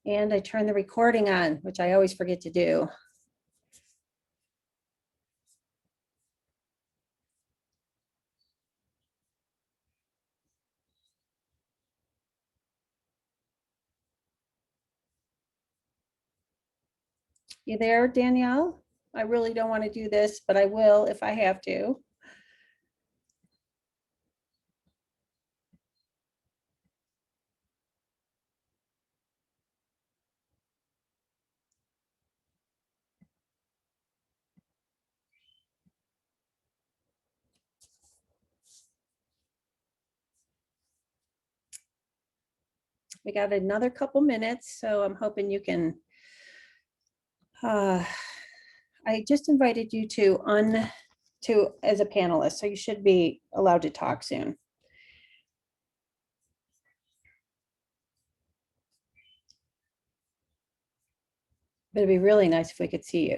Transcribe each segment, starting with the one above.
And I turn the recording on, which I always forget to do. You there, Danielle? I really don't want to do this, but I will if I have to. We got another couple minutes, so I'm hoping you can. I just invited you to as a panelist, so you should be allowed to talk soon. But it'd be really nice if we could see you.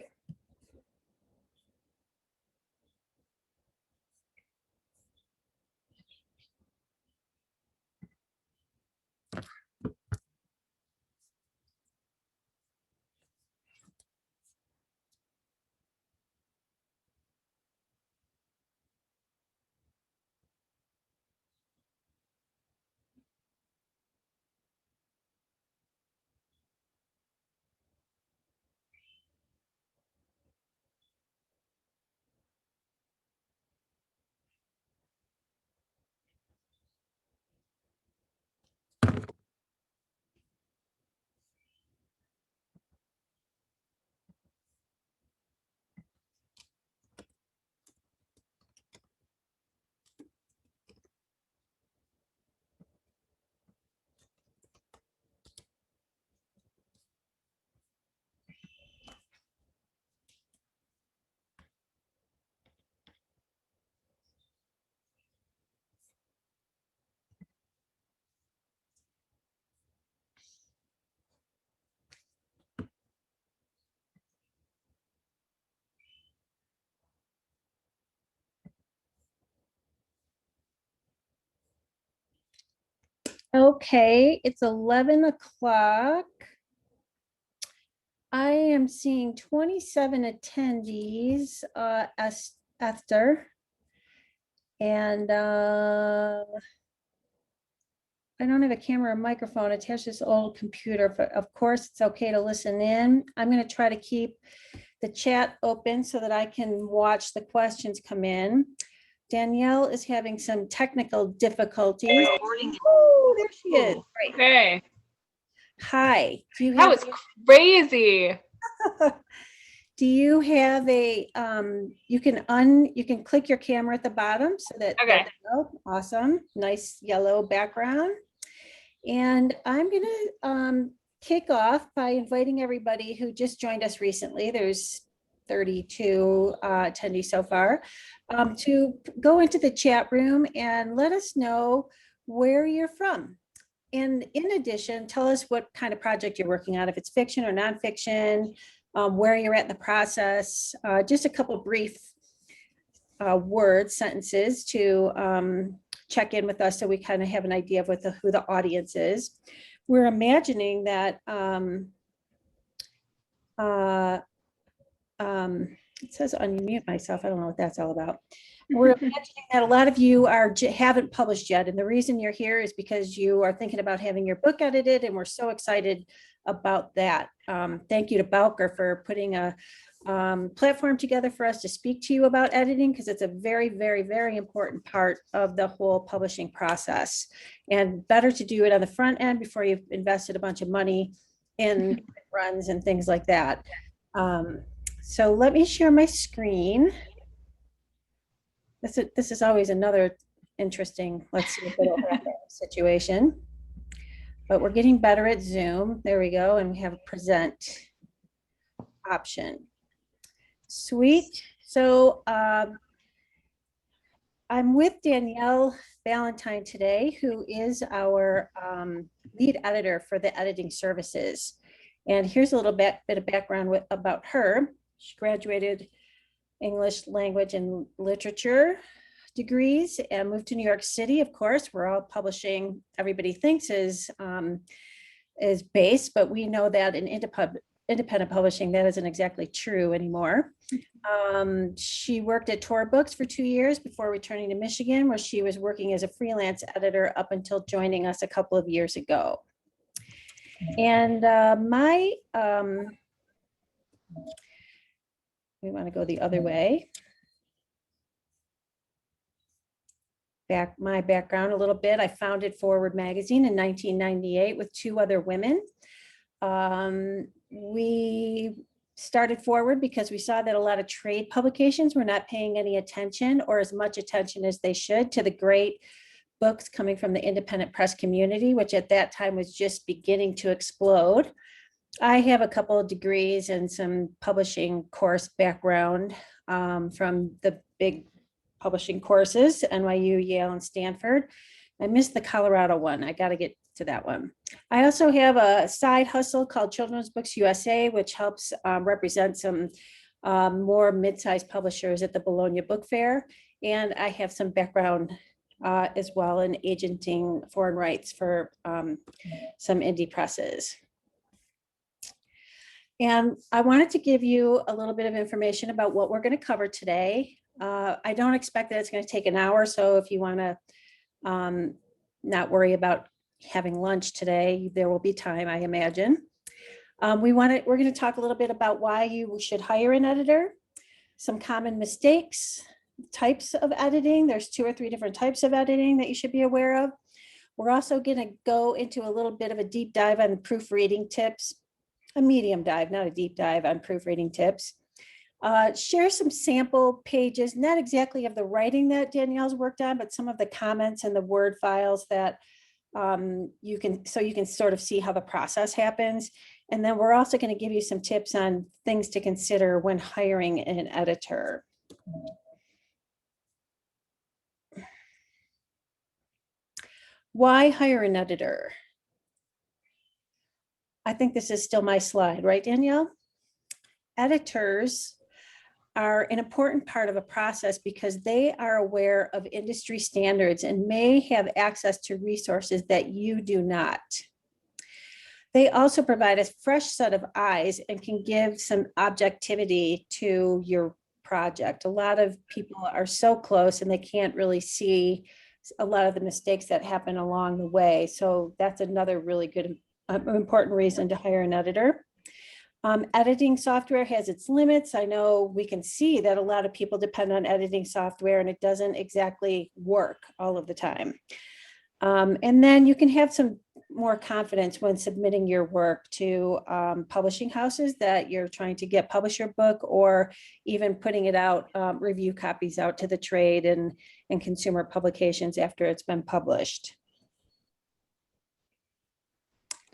Okay, it's 11 o'clock. I am seeing 27 attendees, Esther. And I don't have a camera or microphone attached to this old computer, but of course it's okay to listen in. I'm going to try to keep the chat open so that I can watch the questions come in. Danielle is having some technical difficulties. Oh, there she is. Great. Okay. Hi. That was crazy. Do you have a you can click your camera at the bottom so that Okay. Awesome, nice yellow background. And I'm gonna kick off by inviting everybody who just joined us recently. There's 32 attendees so far, to go into the chat room and let us know where you're from. And in addition, tell us what kind of project you're working on, if it's fiction or nonfiction, where you're at in the process, just a couple brief words, sentences to check in with us so we kind of have an idea of who the audience is. We're imagining that it says unmute myself. I don't know what that's all about. We're imagining that a lot of you haven't published yet, and the reason you're here is because you are thinking about having your book edited, and we're so excited about that. Thank you to Bowker for putting a platform together for us to speak to you about editing, because it's a very, very, very important part of the whole publishing process, and better to do it on the front end before you've invested a bunch of money in runs and things like that. So let me share my screen. This is always another interesting, let's see if it'll happen situation. But we're getting better at Zoom. There we go. And we have a present option. Sweet. So I'm with Danielle Valentine today, who is our lead editor for the editing services. And here's a little bit of background about her. She graduated English language and literature degrees and moved to New York City. Of course, we're all publishing, everybody thinks is is based, but we know that in independent publishing, that isn't exactly true anymore. She worked at Tor Books for 2 years before returning to Michigan, where she was working as a freelance editor up until joining us a couple of years ago. And we want to go the other way. My background a little bit. I founded Forward Magazine in 1998 with 2 other women. We started Forward because we saw that a lot of trade publications were not paying any attention or as much attention as they should to the great books coming from the independent press community, which at that time was just beginning to explode. I have a couple of degrees and some publishing course background from the big publishing courses, NYU, Yale, and Stanford. I missed the Colorado one. I got to get to that one. I also have a side hustle called Children's Books USA, which helps represent some more mid-sized publishers at the Bologna Book Fair. And I have some background as well in agenting foreign rights for some indie presses. And I wanted to give you a little bit of information about what we're going to cover today. I don't expect that it's going to take an hour, so if you want to not worry about having lunch today, there will be time, I imagine. We're going to talk a little bit about why you should hire an editor, some common mistakes, types of editing. There's 2 or 3 different types of editing that you should be aware of. We're also going to go into a little bit of a deep dive on proofreading tips, a medium dive, not a deep dive on proofreading tips. Share some sample pages, not exactly of the writing that Danielle's worked on, but some of the comments and the Word files that you can sort of see how the process happens. And then we're also going to give you some tips on things to consider when hiring an editor. Why hire an editor? I think this is still my slide, right, Danielle? Editors are an important part of a process because they are aware of industry standards and may have access to resources that you do not. They also provide a fresh set of eyes and can give some objectivity to your project. A lot of people are so close and they can't really see a lot of the mistakes that happen along the way. So that's another really good, important reason to hire an editor. Editing software has its limits. I know we can see that a lot of people depend on editing software and it doesn't exactly work all of the time. And then you can have some more confidence when submitting your work to publishing houses that you're trying to get publish your book, or even putting it out, review copies out to the trade and consumer publications after it's been published.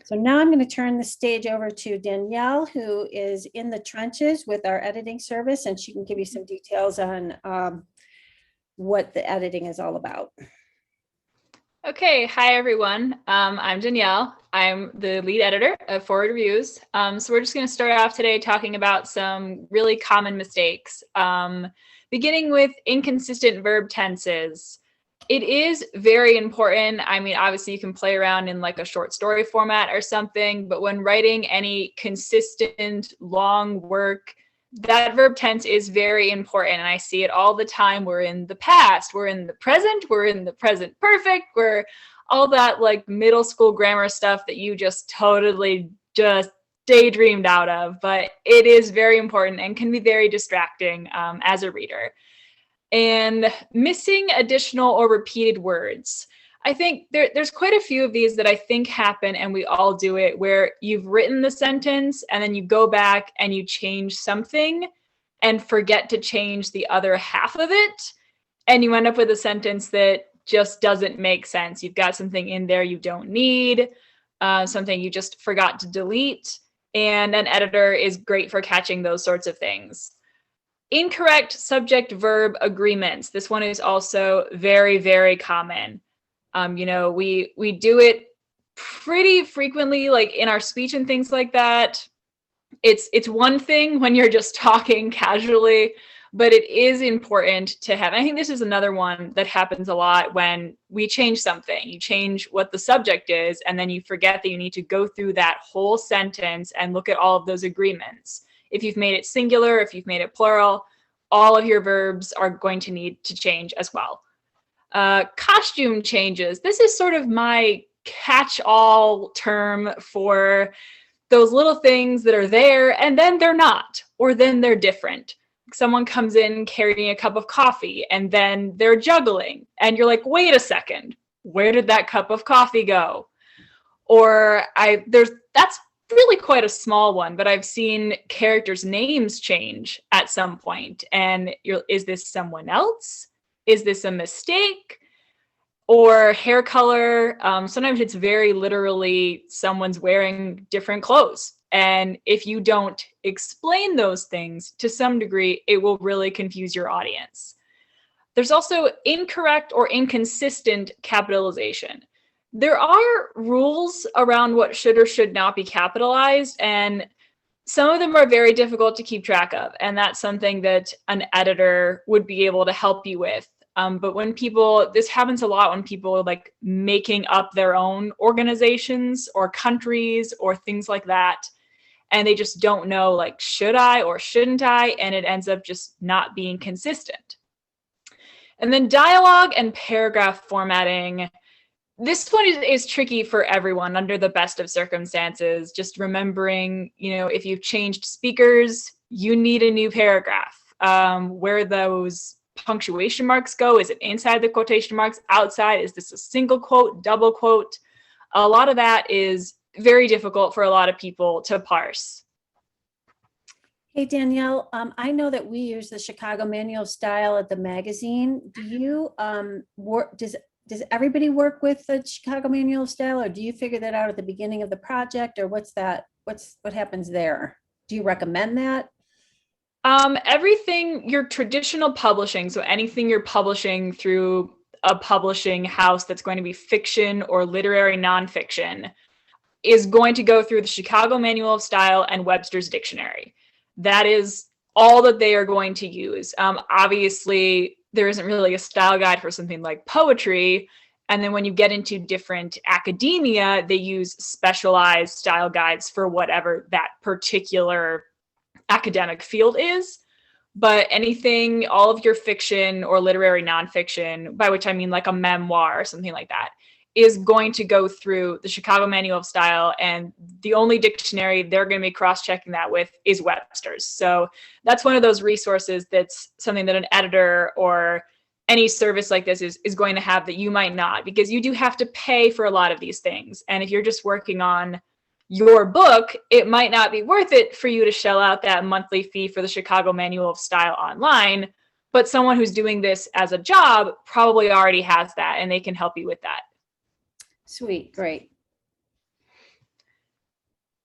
So now I'm going to turn the stage over to Danielle, who is in the trenches with our editing service, and she can give you some details on what the editing is all about. Okay, hi everyone. I'm Danielle. I'm the lead editor of Forward Reviews. So we're just going to start off today talking about some really common mistakes, beginning with inconsistent verb tenses. It is very important. I mean, obviously you can play around in like a short story format or something, but when writing any consistent long work, that verb tense is very important. And I see it all the time. We're in the past, we're in the present, we're in the present perfect, we're all that like middle school grammar stuff that you just totally just daydreamed out of. But it is very important and can be very distracting as a reader. And missing additional or repeated words. I think there's quite a few of these that I think happen, and we all do it, where you've written the sentence and then you go back and you change something and forget to change the other half of it. And you end up with a sentence that just doesn't make sense. You've got something in there you don't need, something you just forgot to delete. And an editor is great for catching those sorts of things. Incorrect subject-verb agreements. This one is also very, very common. You know, we do it pretty frequently, like in our speech and things like that. It's one thing when you're just talking casually, But it is important to have, I think this is another one that happens a lot when we change something. You change what the subject is, and then you forget that you need to go through that whole sentence and look at all of those agreements. If you've made it singular, if you've made it plural, all of your verbs are going to need to change as well. Costume changes. This is sort of my catch-all term for those little things that are there and then they're not, or then they're different. Someone comes in carrying a cup of coffee and then they're juggling and you're like, wait a second, where did that cup of coffee go? Or that's really quite a small one, but I've seen characters' names change at some point. And is this someone else? Is this a mistake? Or hair color. Sometimes it's very literally someone's wearing different clothes. And if you don't explain those things to some degree, it will really confuse your audience. There's also incorrect or inconsistent capitalization. There are rules around what should or should not be capitalized, and some of them are very difficult to keep track of. And that's something that an editor would be able to help you with. But when this happens a lot when people are like making up their own organizations or countries or things like that, and they just don't know, like, should I or shouldn't I? And it ends up just not being consistent. And then dialogue and paragraph formatting. This one is tricky for everyone under the best of circumstances. Just remembering, if you've changed speakers, you need a new paragraph. Where those punctuation marks go, is it inside the quotation marks, outside? Is this a single quote, double quote? A lot of that is very difficult for a lot of people to parse. Hey, Danielle, I know that we use the Chicago Manual of Style at the magazine. Do you does everybody work with the Chicago Manual of Style, or do you figure that out at the beginning of the project, or what happens there? Do you recommend that? Everything, your traditional publishing, so anything you're publishing through a publishing house that's going to be fiction or literary nonfiction, is going to go through the Chicago Manual of Style and Webster's Dictionary. That is all that they are going to use. Obviously, there isn't really a style guide for something like poetry. And then when you get into different academia, they use specialized style guides for whatever that particular academic field is. But anything, all of your fiction or literary nonfiction, by which I mean like a memoir or something like that, is going to go through the Chicago Manual of Style, and the only dictionary they're going to be cross-checking that with is Webster's. So that's one of those resources that's something that an editor or any service like this is going to have that you might not, because you do have to pay for a lot of these things. And if you're just working on your book, it might not be worth it for you to shell out that monthly fee for the Chicago Manual of Style online, but someone who's doing this as a job probably already has that, and they can help you with that. Sweet, great.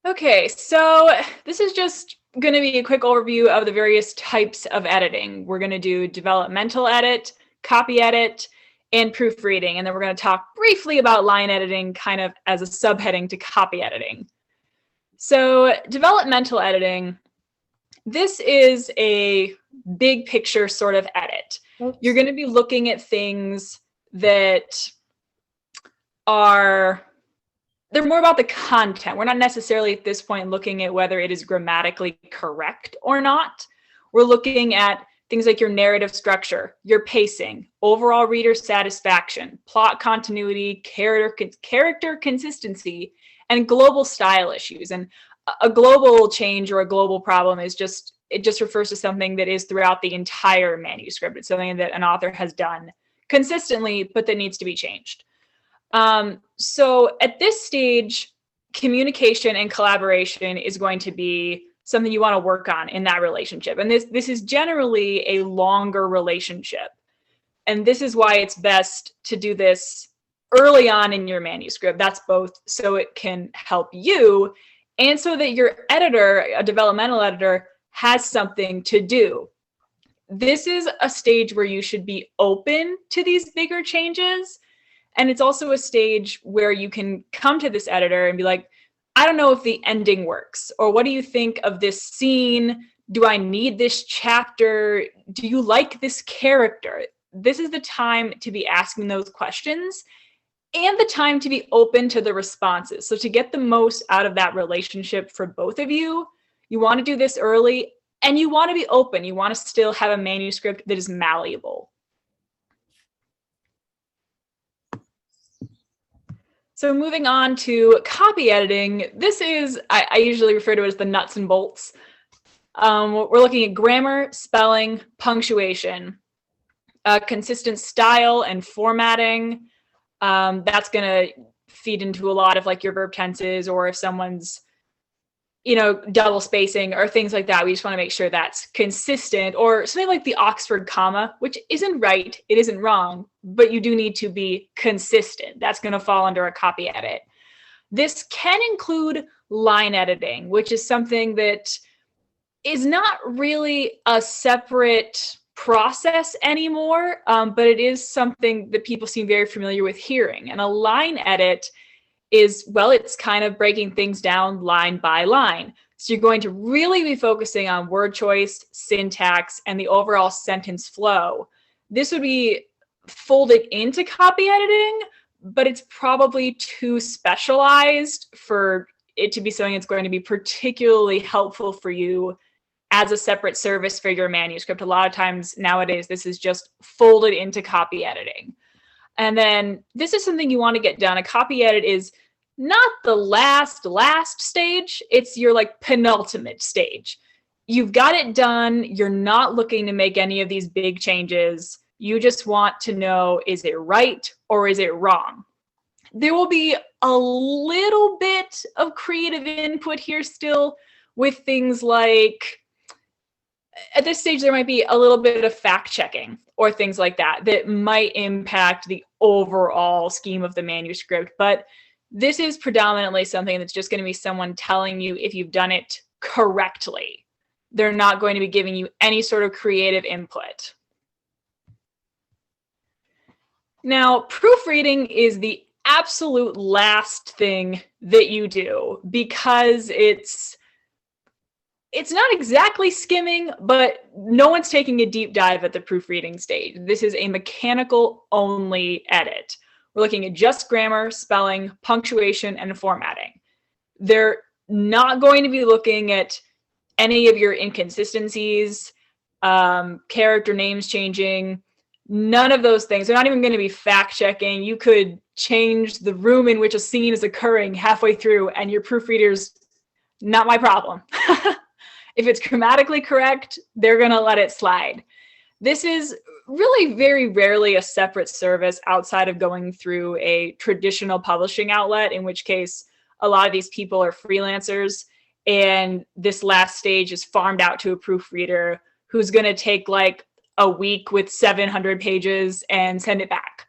Okay, so this is just going to be a quick overview of the various types of editing. We're going to do developmental edit, copy edit, and proofreading. And then we're going to talk briefly about line editing, kind of as a subheading to copy editing. So developmental editing, this is a big picture sort of edit. Oops. You're going to be looking at things that they're more about the content. We're not necessarily at this point looking at whether it is grammatically correct or not. We're looking at things like your narrative structure, your pacing, overall reader satisfaction, plot continuity, character consistency, and global style issues. And a global change or a global problem it just refers to something that is throughout the entire manuscript. It's something that an author has done consistently, but that needs to be changed. So at this stage, communication and collaboration is going to be something you want to work on in that relationship. And this is generally a longer relationship. And this is why it's best to do this early on in your manuscript. That's both so it can help you and so that your editor, a developmental editor, has something to do. This is a stage where you should be open to these bigger changes. And it's also a stage where you can come to this editor and be like, I don't know if the ending works, or what do you think of this scene? Do I need this chapter? Do you like this character? This is the time to be asking those questions and the time to be open to the responses. So to get the most out of that relationship for both of you, you want to do this early, and you want to be open. You want to still have a manuscript that is malleable. So moving on to copy editing, this is, I usually refer to it as the nuts and bolts. We're looking at grammar, spelling, punctuation, consistent style and formatting. That's going to feed into a lot of like your verb tenses, or if someone's, double spacing or things like that. We just want to make sure that's consistent, or something like the Oxford comma, which isn't right, it isn't wrong, but you do need to be consistent. That's going to fall under a copy edit. This can include line editing, which is something that is not really a separate process anymore, but it is something that people seem very familiar with hearing. And a line edit is, well, it's kind of breaking things down line by line. So you're going to really be focusing on word choice, syntax, and the overall sentence flow. This would be folded into copy editing, but it's probably too specialized for it to be something that's going to be particularly helpful for you as a separate service for your manuscript. A lot of times nowadays, this is just folded into copy editing. And then this is something you want to get done. A copy edit is not the last stage. It's your like penultimate stage. You've got it done. You're not looking to make any of these big changes. You just want to know, is it right or is it wrong? There will be a little bit of creative input here still with things like, at this stage, there might be a little bit of fact checking or things like that that might impact the overall scheme of the manuscript. But this is predominantly something that's just going to be someone telling you if you've done it correctly. They're not going to be giving you any sort of creative input. Now, proofreading is the absolute last thing that you do, because it's not exactly skimming, but no one's taking a deep dive at the proofreading stage. This is a mechanical only edit. We're looking at just grammar, spelling, punctuation, and formatting. They're not going to be looking at any of your inconsistencies, character names changing, none of those things. They're not even going to be fact checking. You could change the room in which a scene is occurring halfway through, and your proofreader's not my problem. If it's grammatically correct, they're going to let it slide. This is really very rarely a separate service outside of going through a traditional publishing outlet, in which case a lot of these people are freelancers, and this last stage is farmed out to a proofreader who's going to take like a week with 700 pages and send it back.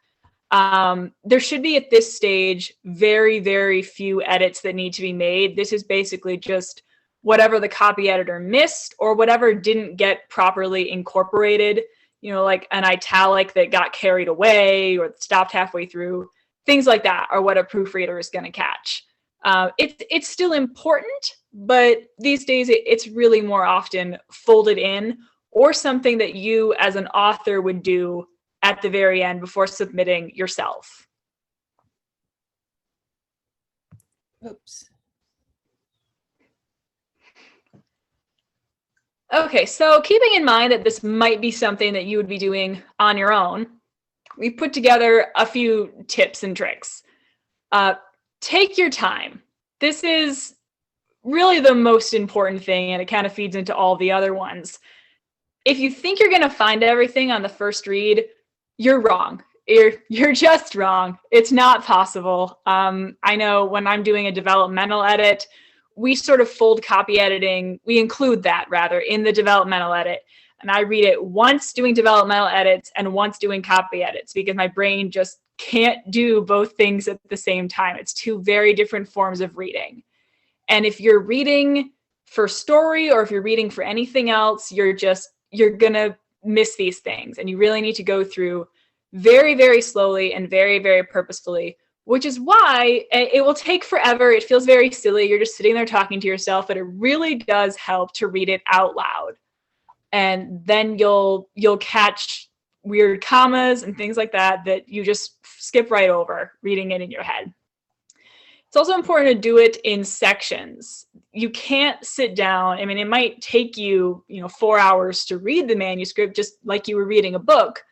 There should be at this stage very, very few edits that need to be made. This is basically just whatever the copy editor missed or whatever didn't get properly incorporated, like an italic that got carried away or stopped halfway through. Things like that are what a proofreader is going to catch. It's still important, but these days it's really more often folded in, or something that you as an author would do at the very end before submitting yourself. Oops. Okay, so keeping in mind that this might be something that you would be doing on your own, we put together a few tips and tricks. Take your time. This is really the most important thing, and it kind of feeds into all the other ones. If you think you're going to find everything on the first read, you're wrong. You're just wrong. It's not possible. I know when I'm doing a developmental edit, we sort of fold copy editing. We include that rather in the developmental edit. And I read it once doing developmental edits and once doing copy edits, because my brain just can't do both things at the same time. It's two very different forms of reading. And if you're reading for story, or if you're reading for anything else, you're going to miss these things. And you really need to go through very, very slowly and very, very purposefully which is why it will take forever. It feels very silly. You're just sitting there talking to yourself, but it really does help to read it out loud. And then you'll catch weird commas and things like that that you just skip right over reading it in your head. It's also important to do it in sections. You can't sit down. I mean, it might take you, 4 hours to read the manuscript, just like you were reading a book,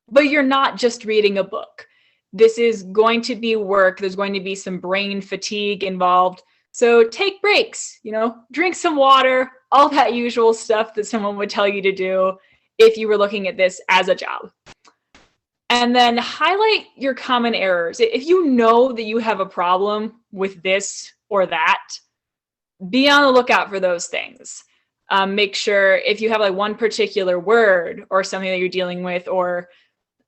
but you're not just reading a book. This is going to be work. There's going to be some brain fatigue involved. So take breaks, drink some water, all that usual stuff that someone would tell you to do if you were looking at this as a job. And then highlight your common errors. If you know that you have a problem with this or that, be on the lookout for those things. Make sure if you have like one particular word or something that you're dealing with, or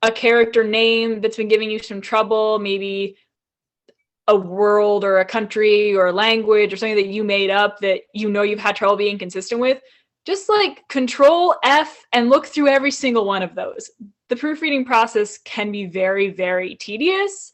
a character name that's been giving you some trouble, maybe a world or a country or a language or something that you made up that you've had trouble being consistent with, just like Control F and look through every single one of those. The proofreading process can be very, very tedious,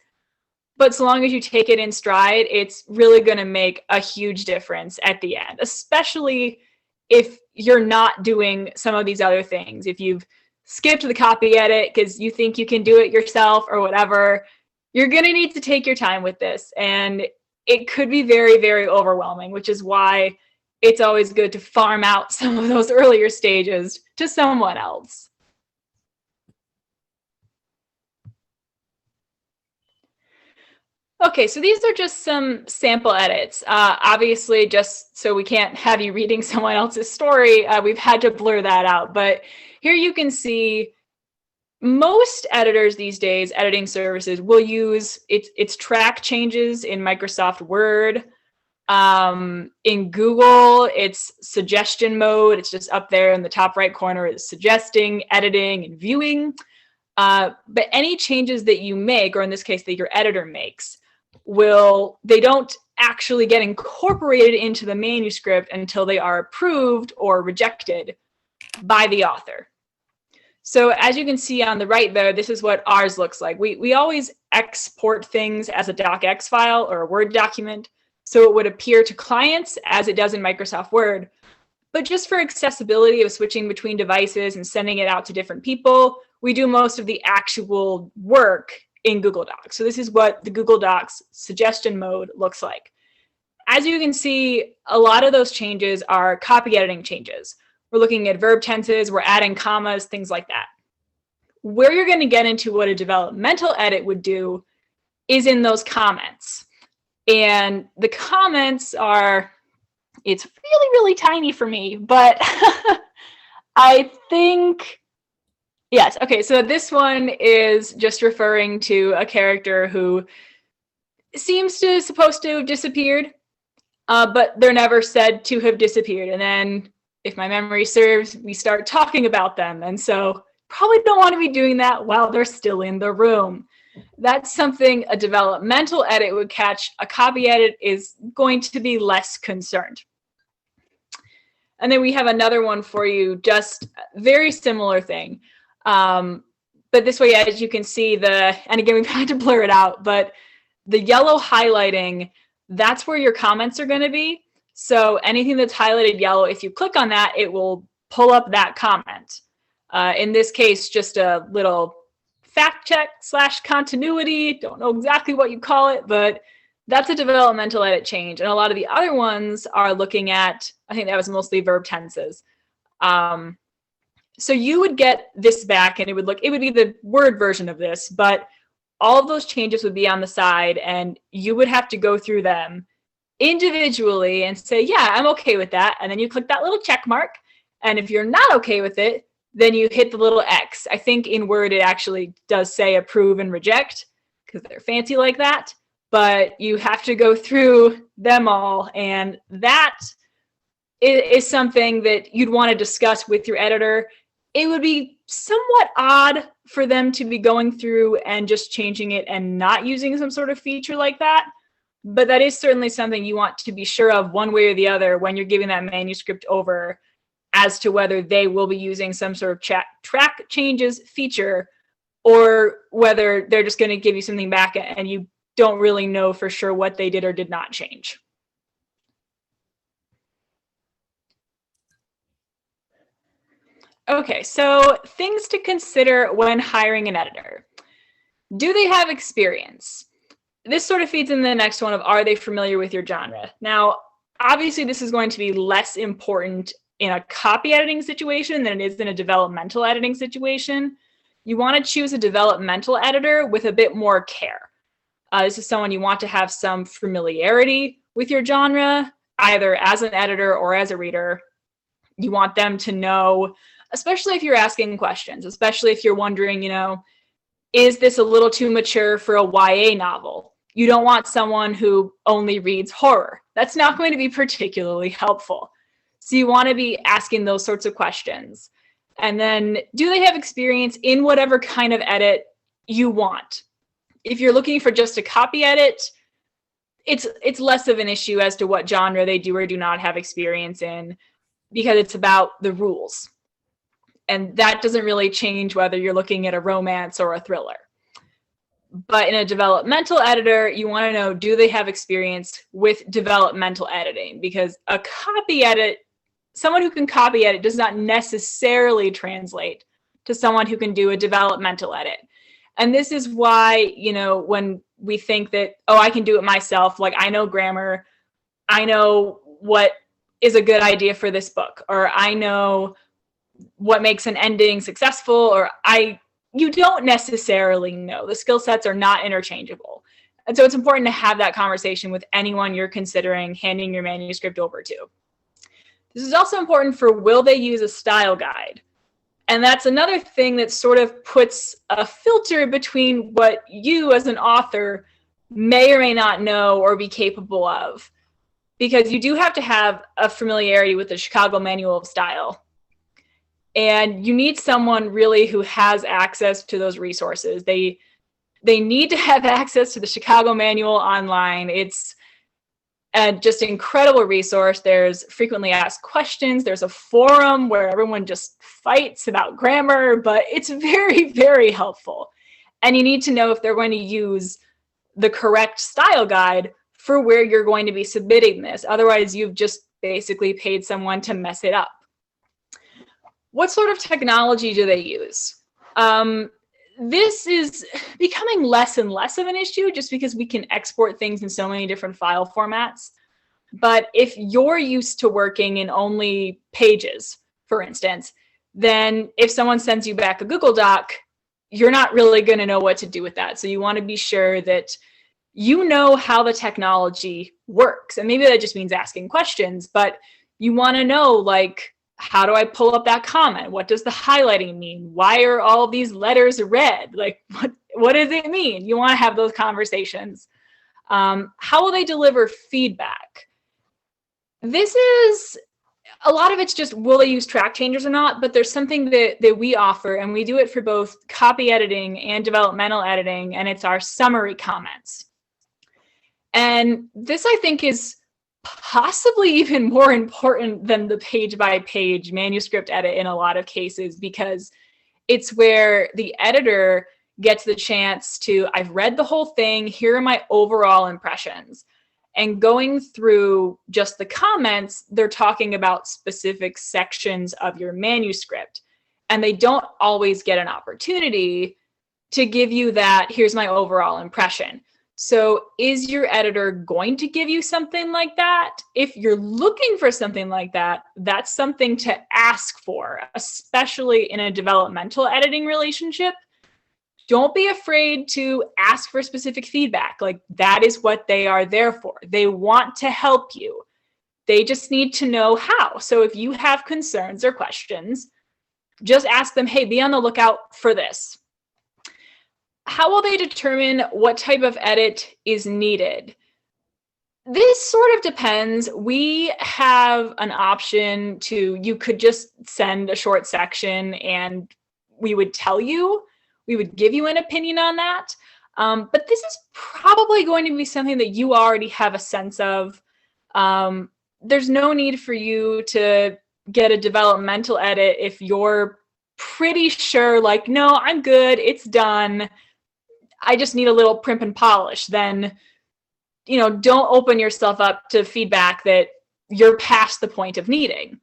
but so long as you take it in stride, it's really going to make a huge difference at the end, especially if you're not doing some of these other things. If you've skipped the copy edit because you think you can do it yourself or whatever, you're going to need to take your time with this. And it could be very, very overwhelming, which is why it's always good to farm out some of those earlier stages to someone else. Okay, so these are just some sample edits. Obviously, just so we can't have you reading someone else's story, we've had to blur that out. But here you can see most editors these days, editing services, will use its track changes in Microsoft Word. In Google, it's suggestion mode. It's just up there in the top right corner. It's suggesting, editing, and viewing. But any changes that you make, or in this case that your editor makes, they don't actually get incorporated into the manuscript until they are approved or rejected by the author. So as you can see on the right there, this is what ours looks like. We always export things as a docx file or a Word document, so it would appear to clients as it does in Microsoft Word. But just for accessibility of switching between devices and sending it out to different people, we do most of the actual work in Google Docs. So this is what the Google Docs suggestion mode looks like. As you can see, a lot of those changes are copy editing changes. We're looking at verb tenses, we're adding commas, things like that. Where you're going to get into what a developmental edit would do is in those comments. And the comments are, it's really, really tiny for me, but I think, yes. Okay, so this one is just referring to a character who seems to supposed to have disappeared, but they're never said to have disappeared. And then, if my memory serves, we start talking about them. And so probably don't want to be doing that while they're still in the room. That's something a developmental edit would catch. A copy edit is going to be less concerned. And then we have another one for you, just very similar thing. But this way, as you can see, and again, we've had to blur it out, but the yellow highlighting, that's where your comments are going to be. So anything that's highlighted yellow, if you click on that, it will pull up that comment. In this case, just a little fact check / continuity. Don't know exactly what you call it, but that's a developmental edit change. And a lot of the other ones are looking at, I think that was mostly verb tenses. So you would get this back and it would be the Word version of this, but all of those changes would be on the side and you would have to go through them individually and say, yeah, I'm okay with that. And then you click that little check mark. And if you're not okay with it, then you hit the little X. I think in Word, it actually does say approve and reject because they're fancy like that. But you have to go through them all. And that is something that you'd want to discuss with your editor. It would be somewhat odd for them to be going through and just changing it and not using some sort of feature like that. But that is certainly something you want to be sure of one way or the other when you're giving that manuscript over, as to whether they will be using some sort of track changes feature or whether they're just going to give you something back and you don't really know for sure what they did or did not change. Okay, so things to consider when hiring an editor. Do they have experience? This sort of feeds in the next one of, are they familiar with your genre? Now, obviously this is going to be less important in a copy editing situation than it is in a developmental editing situation. You want to choose a developmental editor with a bit more care. This is someone you want to have some familiarity with your genre, either as an editor or as a reader. You want them to know, especially if you're asking questions, especially if you're wondering, is this a little too mature for a YA novel? You don't want someone who only reads horror. That's not going to be particularly helpful. So you want to be asking those sorts of questions. And then, do they have experience in whatever kind of edit you want? If you're looking for just a copy edit, it's less of an issue as to what genre they do or do not have experience in, because it's about the rules. And that doesn't really change whether you're looking at a romance or a thriller. But in a developmental editor, you want to know, do they have experience with developmental editing? Because a copy edit, someone who can copy edit does not necessarily translate to someone who can do a developmental edit. And this is why, when we think that, oh, I can do it myself, like I know grammar, I know what is a good idea for this book, or I know what makes an ending successful, or you don't necessarily know. The skill sets are not interchangeable. And so it's important to have that conversation with anyone you're considering handing your manuscript over to. This is also important for, will they use a style guide? And that's another thing that sort of puts a filter between what you as an author may or may not know or be capable of. Because you do have to have a familiarity with the Chicago Manual of Style. And you need someone really who has access to those resources. They need to have access to the Chicago Manual online. It's just an incredible resource. There's frequently asked questions. There's a forum where everyone just fights about grammar, but it's very, very helpful. And you need to know if they're going to use the correct style guide for where you're going to be submitting this. Otherwise, you've just basically paid someone to mess it up. What sort of technology do they use? This is becoming less and less of an issue just because we can export things in so many different file formats. But if you're used to working in only Pages, for instance, then if someone sends you back a Google Doc, you're not really going to know what to do with that. So you want to be sure that you know how the technology works. And maybe that just means asking questions, but you want to know, like, how do I pull up that comment? What does the highlighting mean? Why are all these letters red? Like, what does it mean? You want to have those conversations. How will they deliver feedback? This is, a lot of it's just, will they use track changers or not? But there's something that we offer, and we do it for both copy editing and developmental editing, and it's our summary comments. And this, I think, is possibly even more important than the page-by-page manuscript edit in a lot of cases, because it's where the editor gets the chance to, I've read the whole thing, here are my overall impressions. And going through just the comments, they're talking about specific sections of your manuscript. And they don't always get an opportunity to give you that, here's my overall impression. So is your editor going to give you something like that? If you're looking for something like that, that's something to ask for, especially in a developmental editing relationship. Don't be afraid to ask for specific feedback. Like, that is what they are there for. They want to help you. They just need to know how. So if you have concerns or questions, just ask them, hey, be on the lookout for this. How will they determine what type of edit is needed? This sort of depends. We have an option to, you could just send a short section and we would tell you, we would give you an opinion on that. But this is probably going to be something that you already have a sense of. There's no need for you to get a developmental edit if you're pretty sure, like, no, I'm good, it's done. I just need a little primp and polish, then, don't open yourself up to feedback that you're past the point of needing.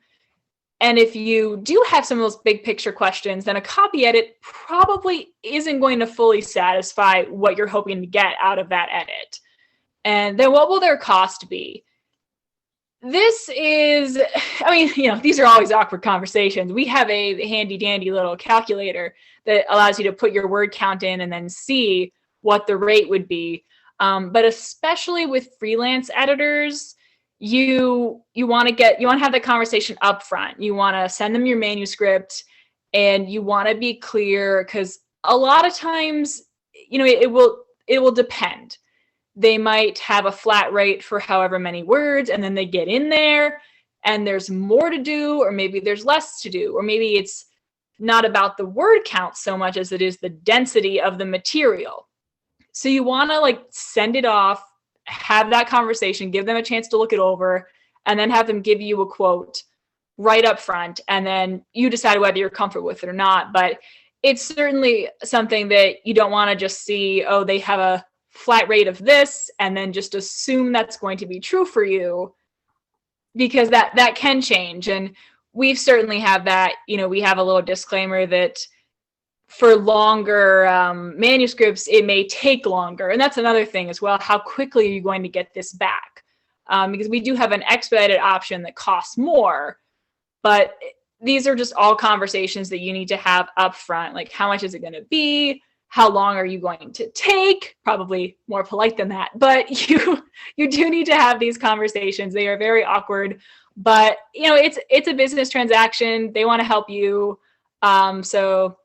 And if you do have some of those big picture questions, then a copy edit probably isn't going to fully satisfy what you're hoping to get out of that edit. And then what will their cost be? This is, these are always awkward conversations. We have a handy dandy little calculator that allows you to put your word count in and then see what the rate would be. But especially with freelance editors, you want to have the conversation up front. You want to send them your manuscript and you want to be clear, because a lot of times, it will depend. They might have a flat rate for however many words, and then they get in there and there's more to do, or maybe there's less to do, or maybe it's not about the word count so much as it is the density of the material. So you want to send it off, have that conversation, give them a chance to look it over, and then have them give you a quote right up front, and then you decide whether you're comfortable with it or not. But it's certainly something that you don't want to just see, oh, they have a flat rate of this, and then just assume that's going to be true for you, because that can change. And we've certainly have that. We have a little disclaimer that for longer manuscripts, it may take longer. And that's another thing as well. How quickly are you going to get this back? Because we do have an expedited option that costs more, but these are just all conversations that you need to have up front. Like, how much is it going to be? How long are you going to take? Probably more polite than that, but you do need to have these conversations. They are very awkward, but it's a business transaction. They want to help you. So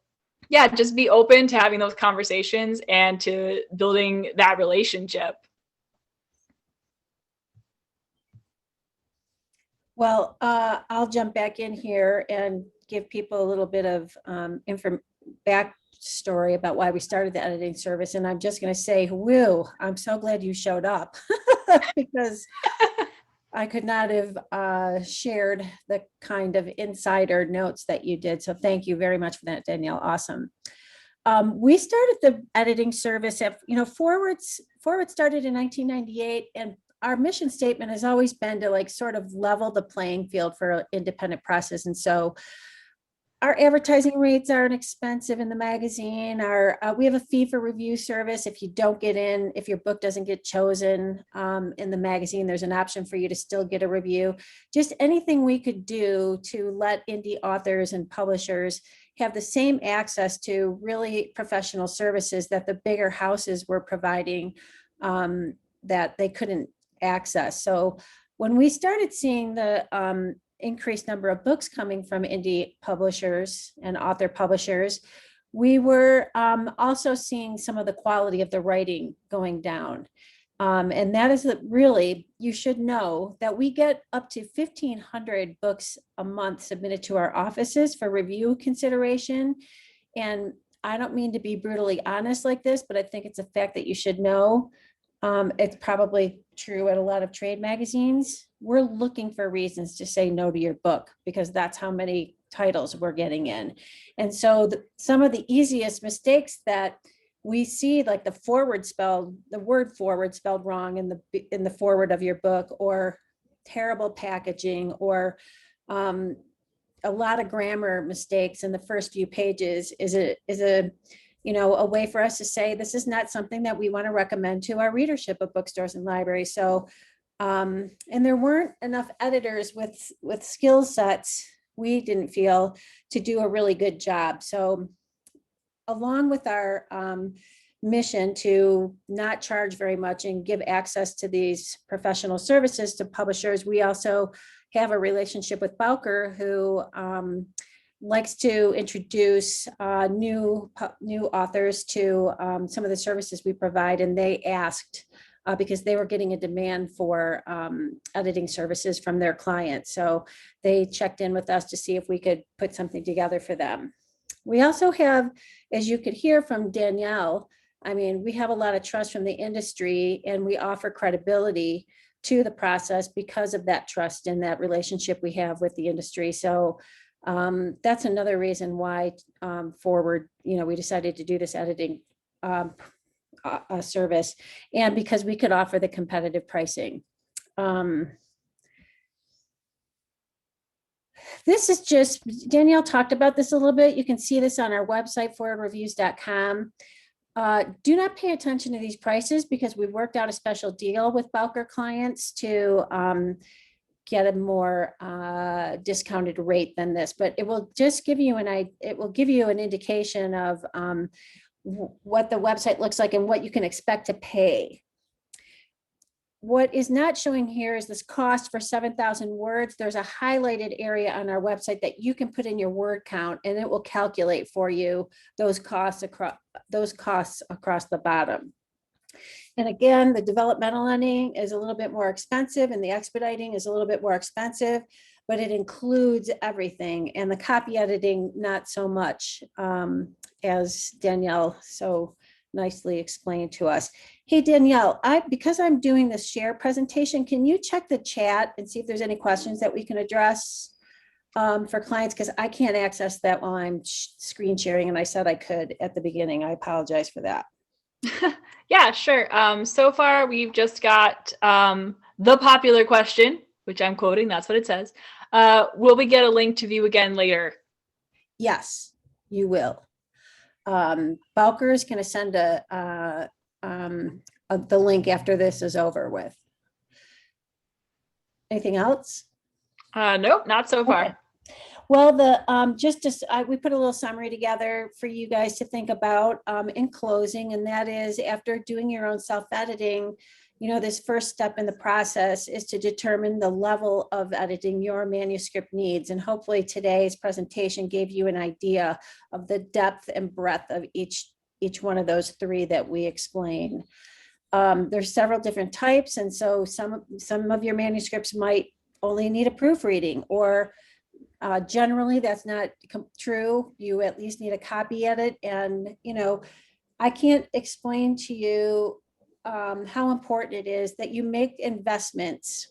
yeah, just be open to having those conversations and to building that relationship. Well, I'll jump back in here and give people a little bit of backstory about why we started the editing service. And I'm just going to say, woo, I'm so glad you showed up because I could not have shared the kind of insider notes that you did. So thank you very much for that, Danielle. Awesome. We started the editing service at, Forward started in 1998, and our mission statement has always been to sort of level the playing field for independent presses. And so our advertising rates aren't expensive in the magazine. We have a fee for review service. If you don't get in, if your book doesn't get chosen in the magazine, there's an option for you to still get a review. Just anything we could do to let indie authors and publishers have the same access to really professional services that the bigger houses were providing that they couldn't access. So when we started seeing the increased number of books coming from indie publishers and author publishers, we were also seeing some of the quality of the writing going down. And that is really, you should know that we get up to 1,500 books a month submitted to our offices for review consideration. And I don't mean to be brutally honest like this, but I think it's a fact that you should know. It's probably true at a lot of trade magazines. We're looking for reasons to say no to your book because that's how many titles we're getting in. And so some of the easiest mistakes that we see, like the word forward spelled wrong in the forward of your book, or terrible packaging, or a lot of grammar mistakes in the first few pages is a way for us to say this is not something that we want to recommend to our readership of bookstores and libraries. So, and there weren't enough editors with skill sets, we didn't feel, to do a really good job. So along with our mission to not charge very much and give access to these professional services to publishers, we also have a relationship with Bowker, who likes to introduce new authors to some of the services we provide. And they asked because they were getting a demand for editing services from their clients. So they checked in with us to see if we could put something together for them. We also have, as you could hear from Danielle, we have a lot of trust from the industry, and we offer credibility to the process because of that trust and that relationship we have with the industry. So that's another reason why Forward, we decided to do this editing service, and because we could offer the competitive pricing. This is just, Danielle talked about this a little bit. You can see this on our website, forwardreviews.com. Do not pay attention to these prices because we've worked out a special deal with Bowker clients to get a more discounted rate than this, but it will just give you an indication of what the website looks like and what you can expect to pay. What is not showing here is this cost for 7,000 words. There's a highlighted area on our website that you can put in your word count, and it will calculate for you those costs across the bottom. And again, the developmental editing is a little bit more expensive, and the expediting is a little bit more expensive, but it includes everything. And the copy editing, not so much, as Danielle so nicely explained to us. Hey, Danielle, because I'm doing this share presentation, can you check the chat and see if there's any questions that we can address for clients? Because I can't access that while I'm screen sharing, and I said I could at the beginning. I apologize for that. Yeah, sure. So far, we've just got the popular question, which I'm quoting, that's what it says. Will we get a link to view again later? Yes, you will. Bowker is going to send the link after this is over with. Anything else? Nope, not so far. Okay. Well, we put a little summary together for you guys to think about in closing, and that is, after doing your own self-editing, this first step in the process is to determine the level of editing your manuscript needs. And hopefully today's presentation gave you an idea of the depth and breadth of each one of those three that we explained. There's several different types, and so some of your manuscripts might only need a proofreading, or generally that's not true. You at least need a copy edit. And I can't explain to you how important it is that you make investments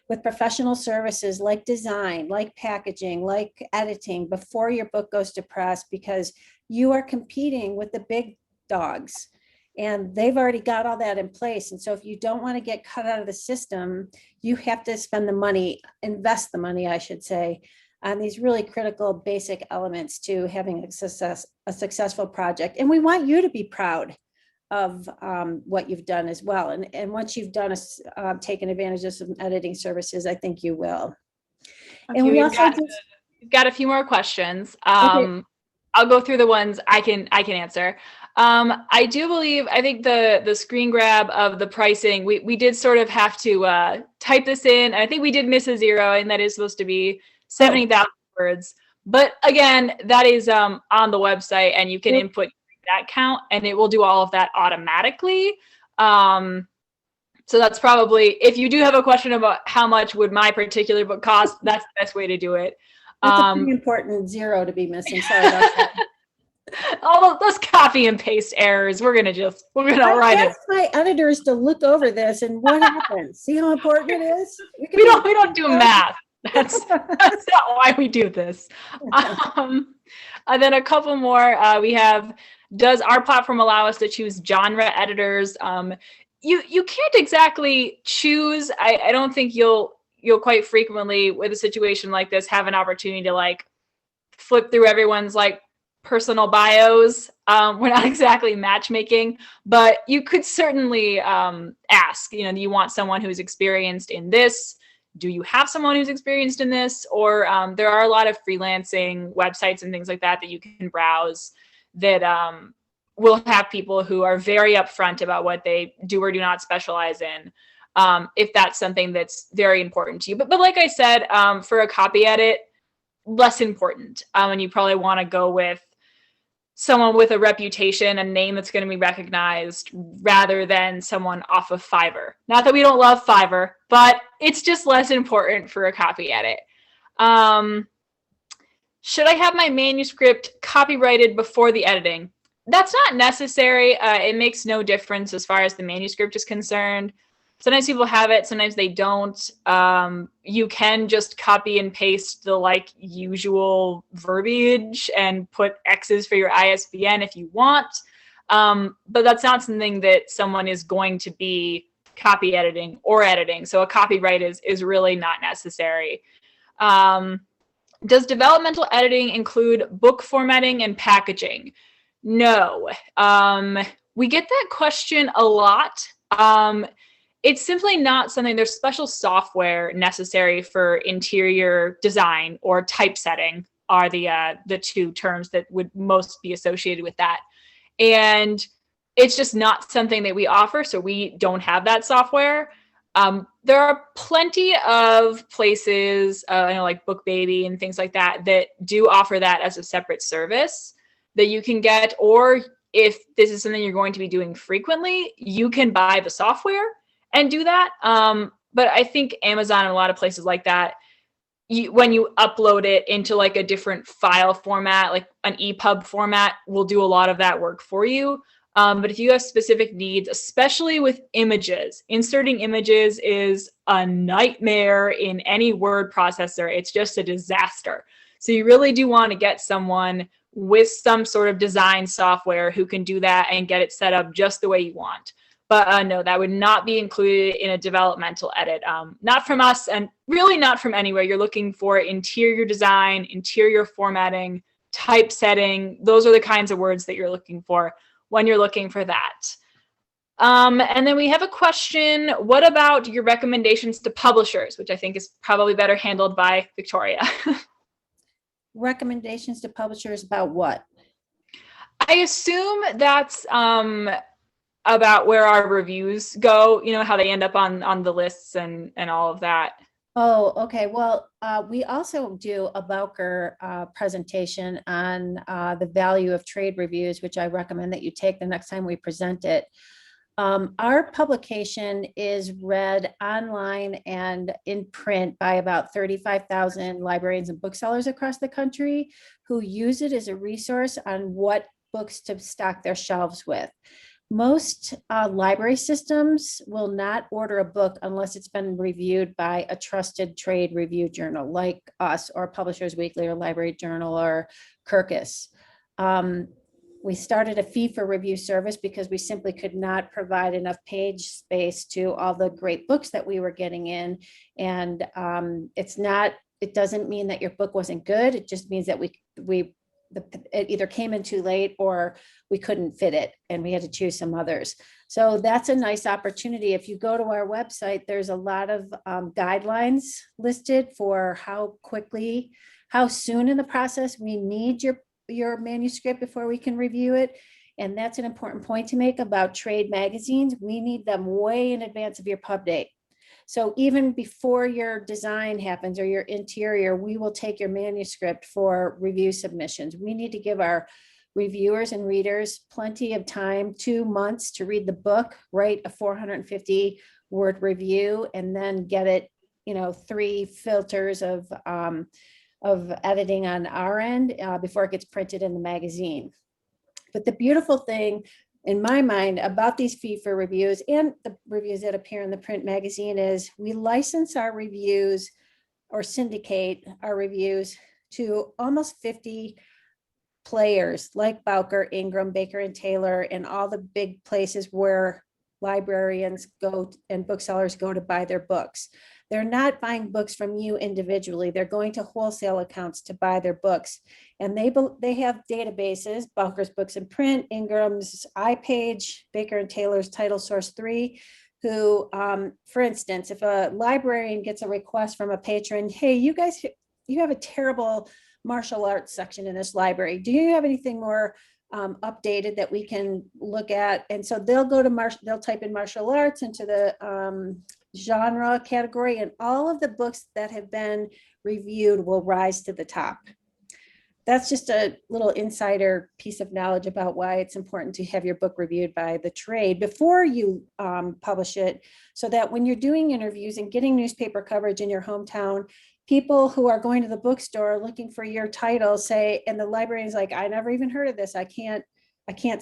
with professional services like design, like packaging, like editing before your book goes to press, because you are competing with the big dogs and they've already got all that in place. And so if you don't want to get cut out of the system, you have to spend the money, invest the money, I should say, on these really critical basic elements to having a successful project. And we want you to be proud of what you've done as well. And once you've done taken advantage of some editing services, I think you will. Okay, and we've got a few more questions. Okay. I'll go through the ones I can answer. I think the screen grab of the pricing, we did sort of have to type this in. I think we did miss a zero, and that is supposed to be 70,000 words. But again, that is on the website, and you can input that count and it will do all of that automatically. So that's probably, if you do have a question about how much would my particular book cost, that's the best way to do it. That's a pretty important zero to be missing. Sorry about that. All those copy and paste errors, we're gonna write it. Ask my editors to look over this, and what happens? See how important it is? We don't do math. That's not why we do this. And then a couple more. We have, does our platform allow us to choose genre editors? You can't exactly choose. I don't think you'll quite frequently, with a situation like this, have an opportunity to like flip through everyone's like personal bios. We're not exactly matchmaking, but you could certainly ask, do you want someone who's experienced in this? Do you have someone who's experienced in this? Or there are a lot of freelancing websites and things like that you can browse that will have people who are very upfront about what they do or do not specialize in, if that's something that's very important to you. But like I said, for a copy edit, less important. And you probably want to go with someone with a reputation, a name that's going to be recognized, rather than someone off of Fiverr. Not that we don't love Fiverr, but it's just less important for a copy edit. Should I have my manuscript copyrighted before the editing? That's not necessary. It makes no difference as far as the manuscript is concerned. Sometimes people have it, sometimes they don't. You can just copy and paste the like usual verbiage and put X's for your ISBN if you want. But that's not something that someone is going to be copy editing or editing. So a copyright is really not necessary. Does developmental editing include book formatting and packaging? No. We get that question a lot. It's simply not something, there's special software necessary for interior design, or typesetting are the two terms that would most be associated with that. And it's just not something that we offer, so we don't have that software. There are plenty of places, like BookBaby and things like that, that do offer that as a separate service that you can get. Or if this is something you're going to be doing frequently, you can buy the software and do that. But I think Amazon and a lot of places like that, when you upload it into like a different file format, like an EPUB format, will do a lot of that work for you. But if you have specific needs, especially with images, inserting images is a nightmare in any word processor. It's just a disaster. So you really do want to get someone with some sort of design software who can do that and get it set up just the way you want. But no, that would not be included in a developmental edit. Not from us, and really not from anywhere. You're looking for interior design, interior formatting, typesetting. Those are the kinds of words that you're looking for when you're looking for that. And then we have a question, what about your recommendations to publishers, which I think is probably better handled by Victoria. Recommendations to publishers about what? I assume that's about where our reviews go, how they end up on the lists and all of that. Oh, okay. Well, we also do a Bowker presentation on the value of trade reviews, which I recommend that you take the next time we present it. Our publication is read online and in print by about 35,000 librarians and booksellers across the country who use it as a resource on what books to stock their shelves with. Most library systems will not order a book unless it's been reviewed by a trusted trade review journal like us, or Publishers Weekly, or Library Journal, or Kirkus. We started a fee for review service because we simply could not provide enough page space to all the great books that we were getting in. And it doesn't mean that your book wasn't good. It just means that it either came in too late or we couldn't fit it and we had to choose some others. So that's a nice opportunity. If you go to our website, there's a lot of guidelines listed for how soon in the process we need your manuscript before we can review it. And that's an important point to make about trade magazines. We need them way in advance of your pub date. So even before your design happens or your interior, we will take your manuscript for review submissions. We need to give our reviewers and readers plenty of time, 2 months, to read the book, write a 450-word review, and then get it, 3 filters of editing on our end before it gets printed in the magazine. But the beautiful thing, in my mind, about these fee for reviews and the reviews that appear in the print magazine is we license our reviews or syndicate our reviews to almost 50 players like Bowker, Ingram, Baker and Taylor, and all the big places where librarians go and booksellers go to buy their books. They're not buying books from you individually. They're going to wholesale accounts to buy their books. And they have databases, Bowker's Books in Print, Ingram's iPage, Baker and Taylor's Title Source 3, who, for instance, if a librarian gets a request from a patron, hey, you guys, you have a terrible martial arts section in this library. Do you have anything more updated that we can look at? And so they'll go to they'll type in martial arts into the genre category, and all of the books that have been reviewed will rise to the top. That's just a little insider piece of knowledge about why it's important to have your book reviewed by the trade before you publish it, so that when you're doing interviews and getting newspaper coverage in your hometown, people who are going to the bookstore looking for your title say, and the librarian's like, I never even heard of this. I can't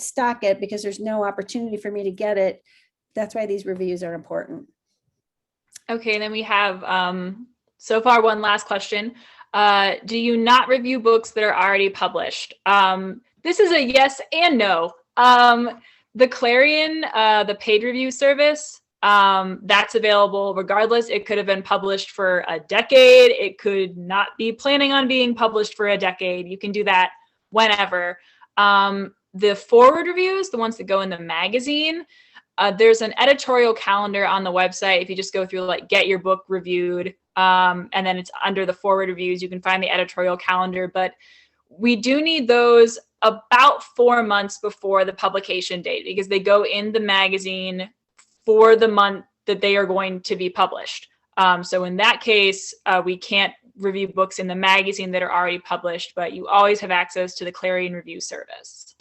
stock it because there's no opportunity for me to get it. That's why these reviews are important. Okay, and then we have so far one last question. Do you not review books that are already published? This is a yes and no. The Clarion, the paid review service, that's available regardless. It could have been published for a decade. It could not be planning on being published for a decade. You can do that whenever. The forward reviews, the ones that go in the magazine, there's an editorial calendar on the website. If you just go through like get your book reviewed, and then it's under the forward reviews, you can find the editorial calendar. But we do need those about 4 months before the publication date, because they go in the magazine for the month that they are going to be published. So in that case, we can't review books in the magazine that are already published, but you always have access to the Clarion review service.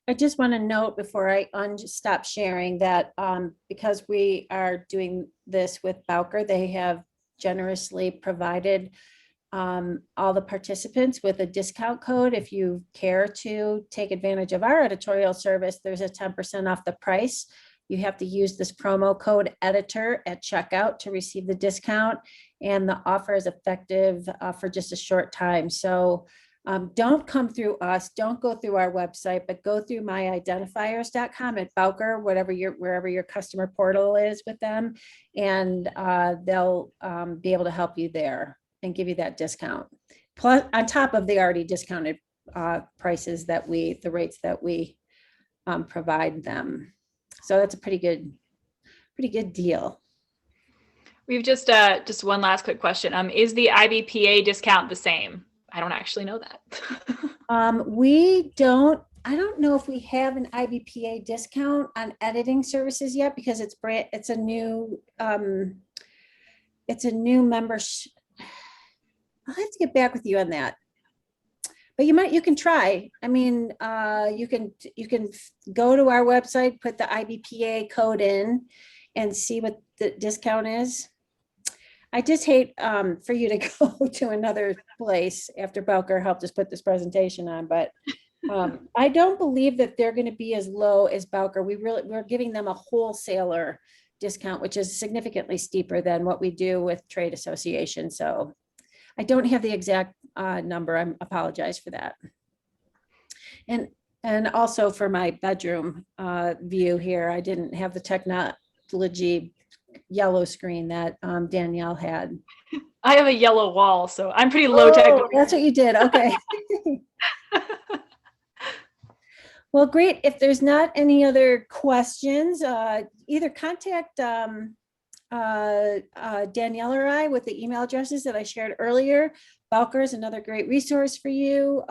I just want to note before I stop sharing that because we are doing this with Bowker, they have generously provided all the participants with a discount code. If you care to take advantage of our editorial service, there's a 10% off the price. You have to use this promo code editor at checkout to receive the discount, and the offer is effective for just a short time. So don't come through us, don't go through our website, but go through myidentifiers.com at Bowker, wherever your customer portal is with them, and they'll be able to help you there and give you that discount. Plus, on top of the already discounted prices that the rates that we provide them. So that's a pretty good deal. We've just one last quick question. Is the IBPA discount the same? I don't actually know that. I don't know if we have an IBPA discount on editing services yet, because it's a new membership. I'll have to get back with you on that. But you can try. I mean, you can go to our website, put the IBPA code in, and see what the discount is. I just hate for you to go to another place after Bowker helped us put this presentation on, but I don't believe that they're going to be as low as Bowker. We're giving them a wholesaler discount, which is significantly steeper than what we do with trade association. So I don't have the exact number. I apologize for that. And also for my bedroom view here, I didn't have the technology yellow screen that Danielle had. I have a yellow wall, so I'm pretty low tech. Oh, that's what you did. Okay. Well, great. If there's not any other questions, either contact Danielle or I with the email addresses that I shared earlier. Bowker is another great resource for you.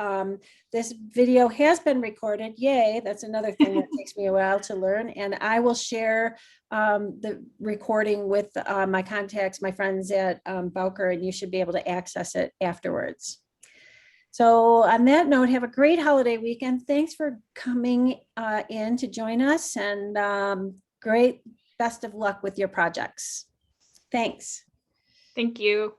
This video has been recorded. Yay, that's another thing that takes me a while to learn. And I will share the recording with my contacts, my friends at Bowker, and you should be able to access it afterwards. So on that note, have a great holiday weekend. Thanks for coming in to join us, and great best of luck with your projects. Thanks. Thank you.